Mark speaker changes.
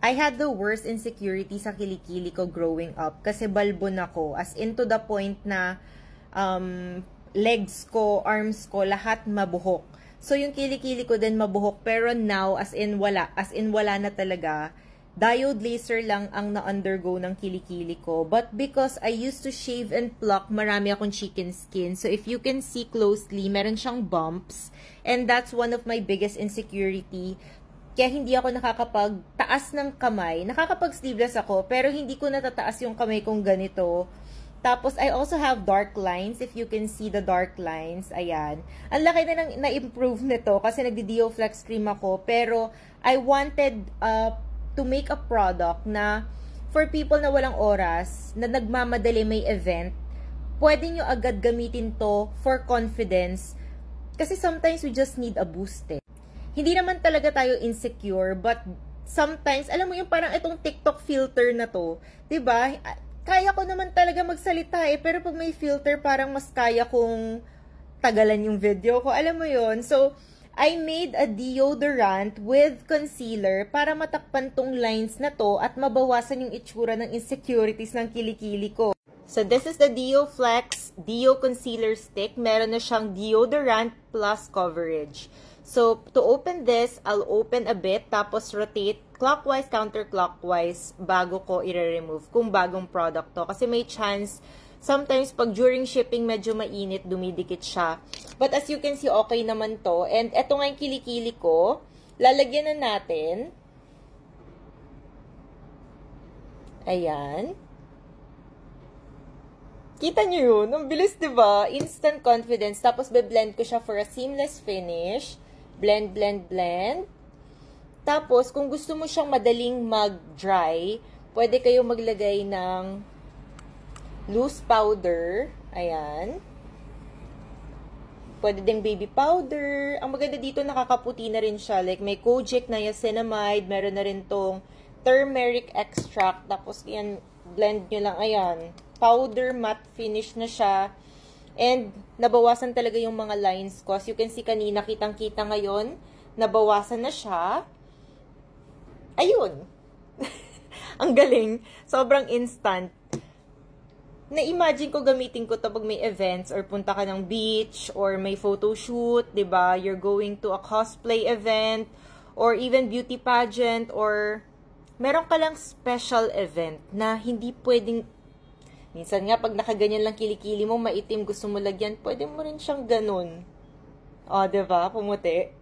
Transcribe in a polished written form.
Speaker 1: I had the worst insecurity sa kilikili ko growing up kasi balbon ako, as in to the point na legs ko, arms ko, lahat mabuhok. So yung kilikili ko din mabuhok, pero now as in wala na talaga. Diode laser lang ang na-undergo ng kilikili ko. But because I used to shave and pluck, marami akong chicken skin. So if you can see closely, meron siyang bumps. And that's one of my biggest insecurity. Kaya hindi ako nakakapagtaas ng kamay. Nakakapag-sleeveless ako, pero hindi ko natataas yung kamay kong ganito. Tapos, I also have dark lines. If you can see the dark lines, ayan. Ang laki na na-improve nito kasi nagdi-Dioflex cream ako. Pero, I wanted to make a product na for people na walang oras, na nagmamadali may event, pwede nyo agad gamitin to for confidence. Kasi sometimes we just need a boost eh. Hindi naman talaga tayo insecure, but sometimes, alam mo yung parang itong TikTok filter na to, 'di ba? Kaya ko naman talaga magsalita eh, pero pag may filter, parang mas kaya kong tagalan yung video ko. Alam mo yon. So, I made a deodorant with concealer para matakpan tong lines na to at mabawasan yung itsura ng insecurities ng kilikili ko. So, this is the Dioflex Deo Concealer Stick. Meron na siyang deodorant plus coverage. So, to open this, I'll open a bit, tapos rotate clockwise, counterclockwise, bago ko i-remove kung bagong product to. Kasi may chance, sometimes pag during shipping, medyo mainit, dumidikit siya. But as you can see, okay naman to. And eto nga yung kilikili ko. Lalagyan na natin. Ayan. Kita nyo yun? Ang bilis, diba? Instant confidence. Tapos, be-blend ko siya for a seamless finish. Blend, blend, blend. Tapos, kung gusto mo siyang madaling mag-dry, pwede kayo maglagay ng loose powder. Ayan. Pwede ding baby powder. Ang maganda dito, nakakaputi na rin siya. Like, may kojic, niacinamide, meron na rin tong turmeric extract. Tapos, yan, blend nyo lang. Ayan. Powder matte finish na siya. And, nabawasan talaga yung mga lines ko. As you can see kanina, kitang-kita ngayon, nabawasan na siya. Ayun. Ang galing. Sobrang instant. Na-imagine ko gamitin ko to pag may events or punta ka ng beach or may photo shoot, 'di ba? You're going to a cosplay event or even beauty pageant or meron ka lang special event na hindi pwedeng. Minsan nga, pag nakaganyan lang kilikili mo, maitim, gusto mo lagyan, pwede mo rin siyang ganun. O, diba? Pumuti.